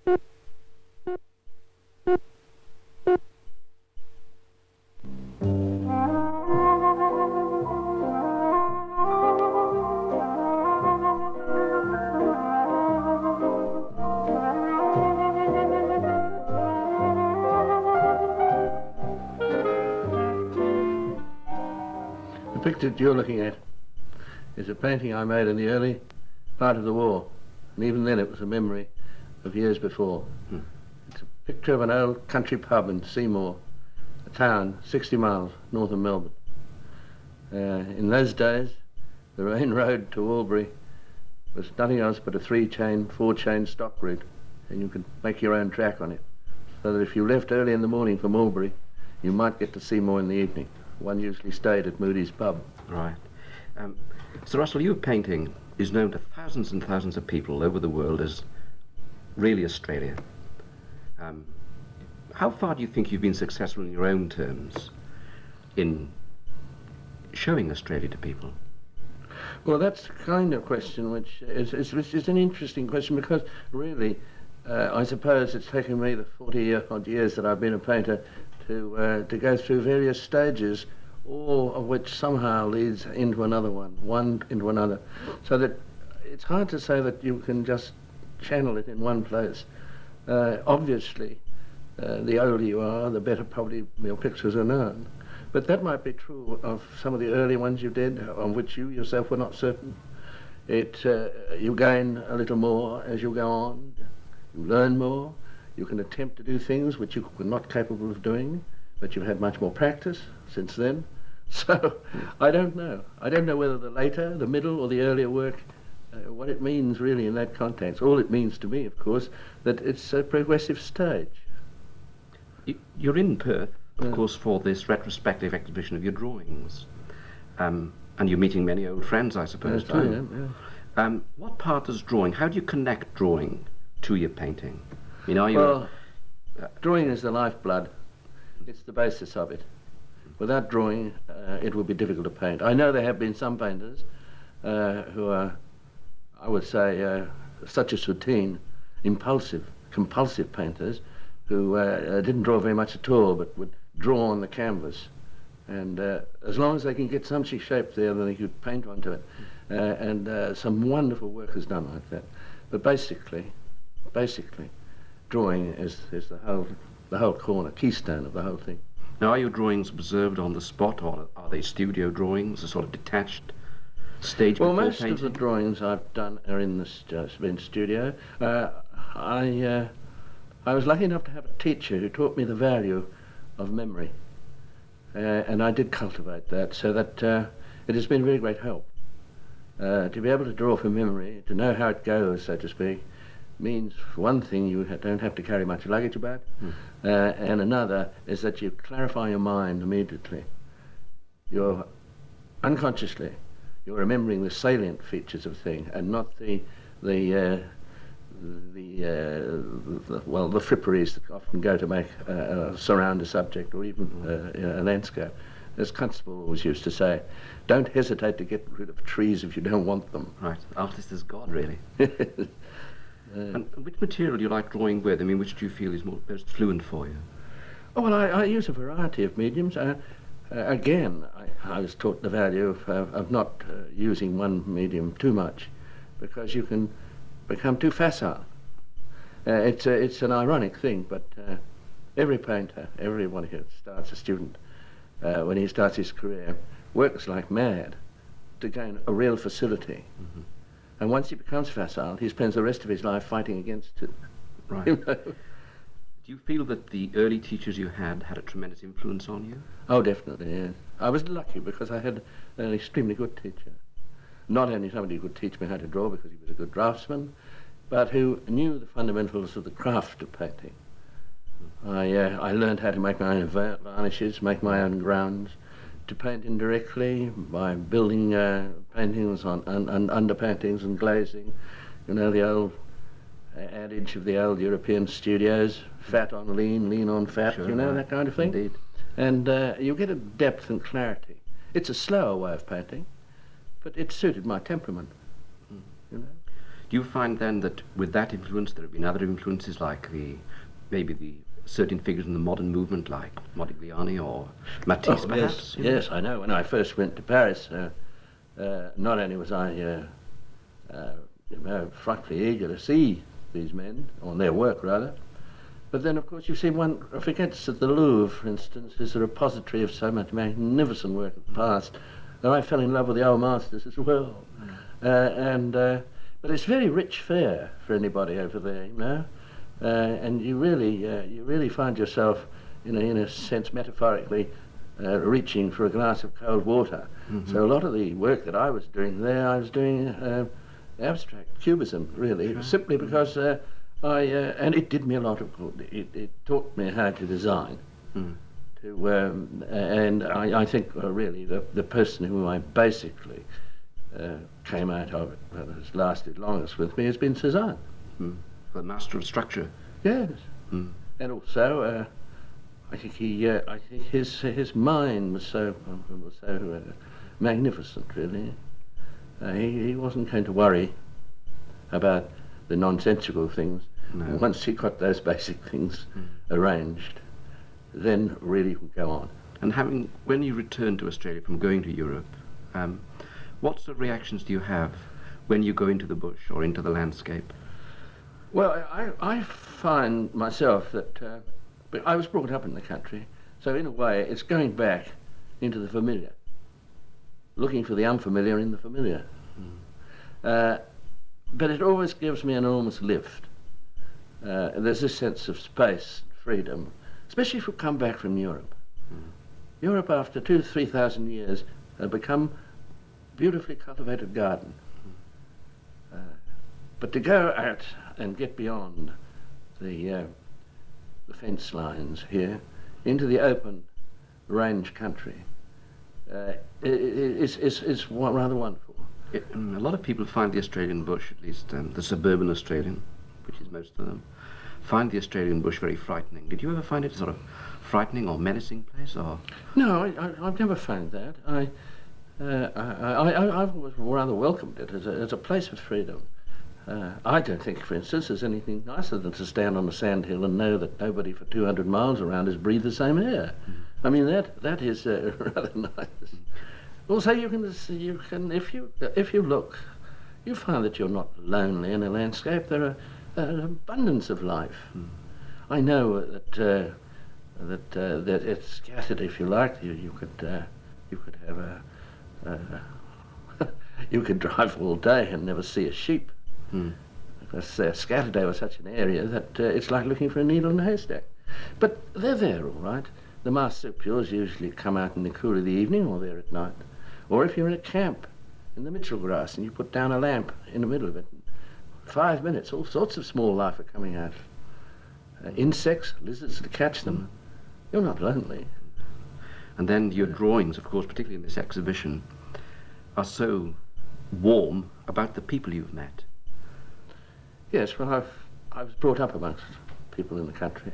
The picture that you're looking at is a painting I made in the early part of the war, and even then it was a memory of years before. It's a picture of an old country pub in Seymour, a town 60 miles north of Melbourne. In those days, the main road to Albury was nothing else but a 3-chain, 4-chain stock route, and you could make your own track on it, so that if you left early in the morning from Albury, you might get to Seymour in the evening. One usually stayed at Moody's pub. Right. Sir Russell, your painting is known to thousands and thousands of people all over the world as really Australia. How far do you think you've been successful in your own terms in showing Australia to people? Well, that's the kind of question which is an interesting question, because really, I suppose it's taken me the 40-odd years that I've been a painter to go through various stages, all of which somehow leads into another one into another, so that it's hard to say that you can just channel it in one place. Obviously, the older you are, the better probably your pictures are known. But that might be true of some of the early ones you did, on which you yourself were not certain. You gain a little more as you go on. You learn more. You can attempt to do things which you were not capable of doing, but you've had much more practice since then. So I don't know. I don't know whether the later, the middle, or the earlier work, what it means really in that context. All it means to me, of course, that it's a progressive stage. You're in Perth, of course, for this retrospective exhibition of your drawings. And you're meeting many old friends, I suppose, too. Yeah. What part does drawing, how do you connect drawing to your painting? I mean, are you drawing is the lifeblood. It's the basis of it. Without drawing, it would be difficult to paint. I know there have been some painters who are, I would say, such as routine, impulsive, compulsive painters who didn't draw very much at all, but would draw on the canvas. And as long as they can get some shape there, then they could paint onto it. And some wonderful work is done like that. But basically, drawing is the whole corner, keystone of the whole thing. Now, are your drawings observed on the spot, or are they studio drawings, a sort of detached stage before painting? Well, most of the drawings I've done are in the studio. I was lucky enough to have a teacher who taught me the value of memory, and I did cultivate that, so that it has been a really great help. To be able to draw from memory, to know how it goes, so to speak, means, for one thing, you don't have to carry much luggage about, and another is that you clarify your mind immediately. You're unconsciously, you're remembering the salient features of a thing, and not the fripperies that often go to make surround a subject, or even a landscape. As Constable always used to say, don't hesitate to get rid of trees if you don't want them. Right, artist is God, really. And which material do you like drawing with? I mean, which do you feel is most fluent for you? Oh, well, I use a variety of mediums. Again, I was taught the value of not using one medium too much, because you can become too facile. It's an ironic thing, but every painter, everyone who starts a student, when he starts his career, works like mad to gain a real facility. Mm-hmm. And once he becomes facile, he spends the rest of his life fighting against it. Right. You know? Do you feel that the early teachers you had a tremendous influence on you? Oh, definitely, yes. I was lucky because I had an extremely good teacher. Not only somebody who could teach me how to draw because he was a good draftsman, but who knew the fundamentals of the craft of painting. I learned how to make my own varnishes, make my own grounds, to paint indirectly by building paintings on underpaintings and glazing. You know, the old adage of the old European studios, fat on lean, lean on fat, sure, you know, that kind of thing. Indeed. And you get a depth and clarity. It's a slower way of painting, but it suited my temperament, you know. Do you find then that with that influence there have been other influences like maybe the certain figures in the modern movement like Modigliani or Matisse perhaps? Yes, I know. When I first went to Paris, not only was I frightfully eager to see these men, or their work rather, but then of course you see one forgets that the Louvre, for instance, is a repository of so much magnificent work of the past, and I fell in love with the old masters as well. But it's very rich fare for anybody over there, you know, and you really find yourself, in a sense, metaphorically, reaching for a glass of cold water. Mm-hmm. So a lot of the work that I was doing there, I was doing abstract cubism, really, simply because and it did me a lot of good. It taught me how to design. Mm. And I think really the person who I basically came out of it, has lasted longest with me, has been Cézanne. Mm. The master of structure. Yes. Mm. And also, I think his mind was so magnificent, really. He wasn't going to worry about the nonsensical things. No. Once he got those basic things arranged, then really would go on. And when you return to Australia from going to Europe, what sort of reactions do you have when you go into the bush or into the landscape? Well, I find myself that I was brought up in the country, so in a way it's going back into the familiar, looking for the unfamiliar in the familiar. But it always gives me an enormous lift. There's this sense of space, freedom, especially if you come back from Europe. Europe, after 2,000 to 3,000 years, had become beautifully cultivated garden. But to go out and get beyond the fence lines here into the open range country is rather wonderful. A lot of people find the Australian bush, at least the suburban Australian, which is most of them, find the Australian bush very frightening. Did you ever find it a sort of frightening or menacing place? Or no, I've never found that. I've always rather welcomed it as a place of freedom. I don't think, for instance, there's anything nicer than to stand on a sandhill and know that nobody for 200 miles around has breathed the same air. I mean, that is rather nice. Also, you can if you look, you find that you're not lonely in a landscape. There are an abundance of life. I know that it's scattered, if you like. You could have you could drive all day and never see a sheep. Because scattered over such an area that it's like looking for a needle in a haystack. But they're there, all right. The marsupials usually come out in the cool of the evening or there at night. Or if you're in a camp in the Mitchell grass and you put down a lamp in the middle of it, 5 minutes, all sorts of small life are coming out. Insects, lizards to catch them. You're not lonely. And then your drawings, of course, particularly in this exhibition, are so warm about the people you've met. Yes, well, I was brought up amongst people in the country,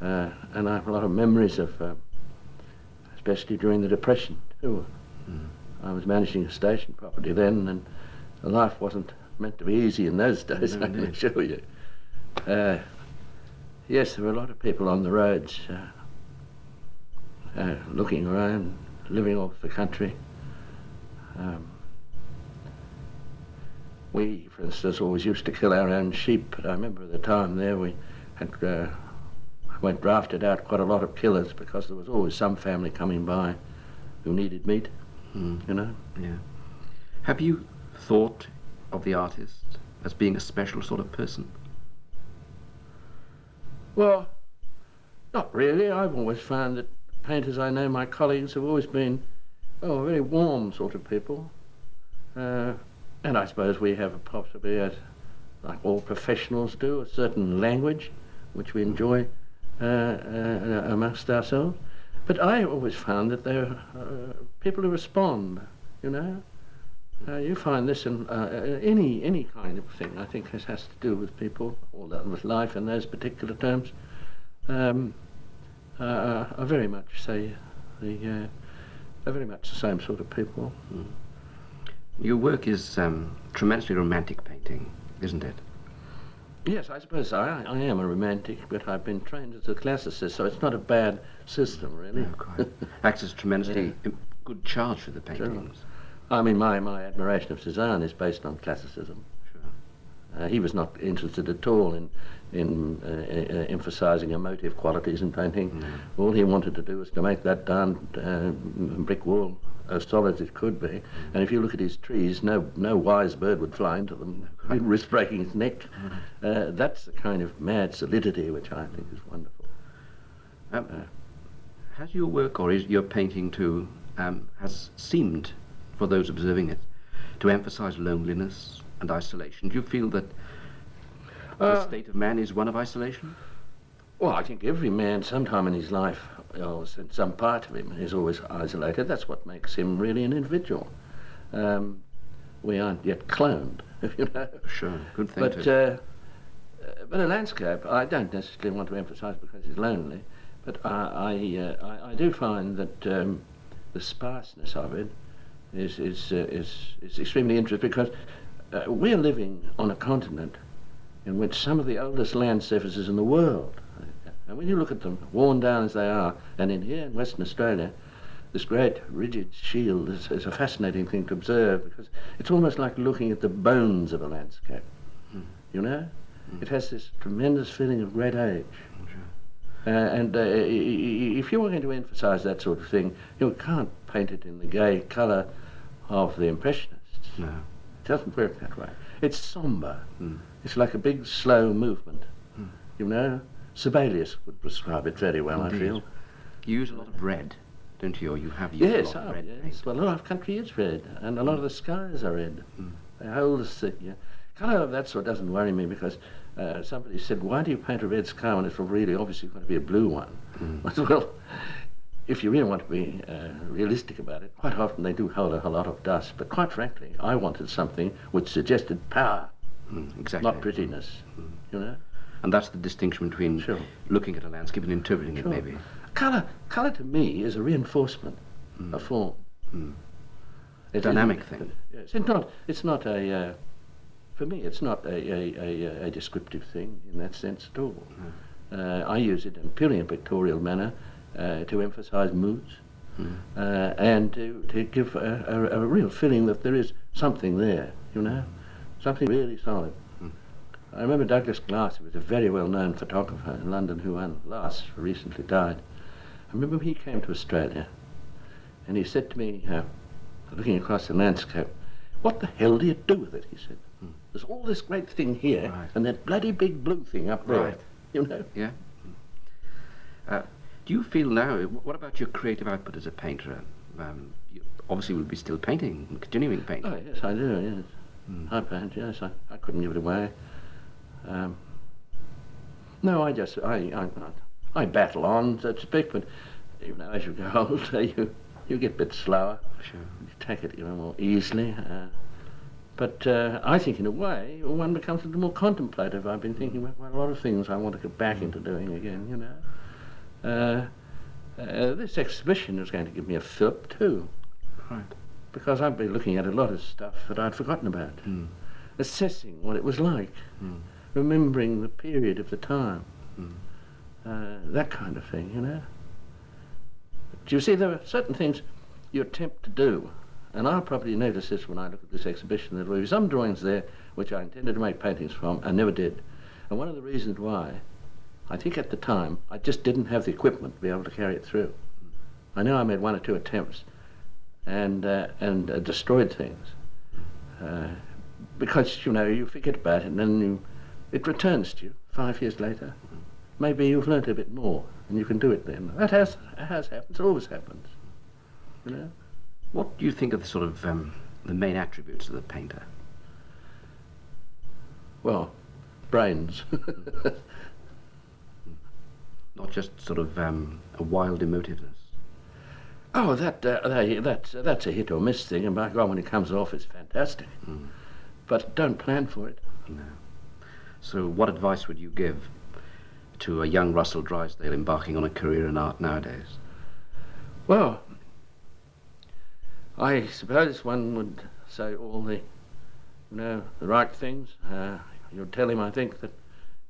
and I have a lot of memories of, especially during the Depression, too. I was managing a station property then, and life wasn't meant to be easy in those days, I can assure you. Yes, there were a lot of people on the roads, looking around, living off the country. We, for instance, always used to kill our own sheep, but I remember at the time there we had went drafted out quite a lot of killers because there was always some family coming by who needed meat, you know. Yeah. Have you thought of the artist as being a special sort of person? Well, not really. I've always found that painters I know, my colleagues, have always been, very warm sort of people. And I suppose we have possibly, like all professionals do, a certain language which we enjoy amongst ourselves. But I always found that there are people who respond, you know. You find this in any kind of thing, I think, has to do with people, or with life in those particular terms, are very much, say, are very much the same sort of people. Your work is tremendously romantic painting, isn't it? Yes, I suppose I am a romantic, but I've been trained as a classicist, so it's not a bad system, really. No, quite. Acts as tremendously good charge for the paintings. I mean, my admiration of Cézanne is based on classicism. Sure. He was not interested at all in emphasising emotive qualities in painting. All he wanted to do was to make that darn brick wall as solid as it could be. And if you look at his trees, no wise bird would fly into them, risk breaking his neck. That's the kind of mad solidity which I think is wonderful. Has your work, or is your painting too, has seemed, for those observing it, to emphasise loneliness and isolation? Do you feel that the state of man is one of isolation? Well, I think every man sometime in his life, or some part of him, is always isolated. That's what makes him really an individual. We aren't yet cloned, you know. Sure, good thing but a landscape, I don't necessarily want to emphasise because it's lonely, but I do find that the sparseness of it is extremely interesting, because we're living on a continent in which some of the oldest land surfaces in the world, and when you look at them, worn down as they are, and in here in Western Australia, this great rigid shield is a fascinating thing to observe, because it's almost like looking at the bones of a landscape, you know? It has this tremendous feeling of great age. If you were going to emphasise that sort of thing, you can't paint it in the gay colour of the Impressionists. No. It doesn't work that way. It's sombre. It's like a big, slow movement, you know? Sibelius would describe it very well, Indeed. I feel. You use a lot of red, don't you? Or you have used a lot of red paint. Yes. Well, a lot of country is red, and a lot of the skies are red. They hold the sea. Yeah. Colour of that sort doesn't worry me, because somebody said, why do you paint a red sky when it's really obviously going to be a blue one? Well, if you really want to be realistic about it, quite often they do hold a whole lot of dust, but quite frankly, I wanted something which suggested power, exactly. not prettiness, you know? And that's the distinction between looking at a landscape and interpreting it, maybe. Colour to me is a reinforcement of form. A dynamic thing. Yes, it's not a, for me, it's not a descriptive thing in that sense at all. I use it in purely a pictorial manner to emphasise moods and to give a real feeling that there is something there, you know, something really solid. I remember Douglas Glass, who was a very well-known photographer in London, who recently died. I remember he came to Australia, and he said to me, looking across the landscape, what the hell do you do with it, he said. There's all this great thing here, and that bloody big blue thing up there, you know? Yeah. Do you feel now, what about your creative output as a painter? You obviously will be still painting, continuing painting. Oh, yes, I do, yes. I paint, yes, I couldn't give it away. No, I battle on, so to speak, but you know, as you go older, you get a bit slower. Sure. You take it, you know, more easily. But I think, in a way, one becomes a little more contemplative. I've been thinking about quite a lot of things I want to get back into doing again, you know. This exhibition is going to give me a fillip too. Right. Because I've been looking at a lot of stuff that I'd forgotten about. Assessing what it was like. Remembering the period of the time. That kind of thing, you know. Do you see, there are certain things you attempt to do, and I'll probably notice this when I look at this exhibition. There will be some drawings there which I intended to make paintings from and never did. And one of the reasons why, I think at the time, I just didn't have the equipment to be able to carry it through. I know I made one or two attempts and destroyed things. Because, you know, you forget about it and then it returns to you 5 years later. Maybe you've learnt a bit more and you can do it then. That has happened. It always happens. You know? What do you think of the sort of the main attributes of the painter? Well, brains. Not just sort of a wild emotiveness. Oh, that's a hit or miss thing, and by God, when it comes off, it's fantastic. But don't plan for it. No. So what advice would you give to a young Russell Drysdale embarking on a career in art nowadays? Well, I suppose one would say all the, the right things. You'll tell him, I think, that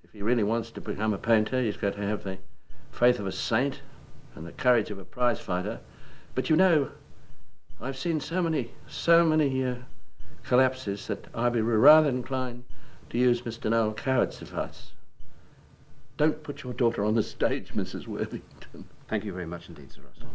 if he really wants to become a painter, he's got to have the faith of a saint and the courage of a prize fighter. But I've seen so many collapses that I'd be rather inclined to use Mr. Noel Coward's advice. Don't put your daughter on the stage, Mrs. Worthington. Thank you very much indeed, Sir Russell.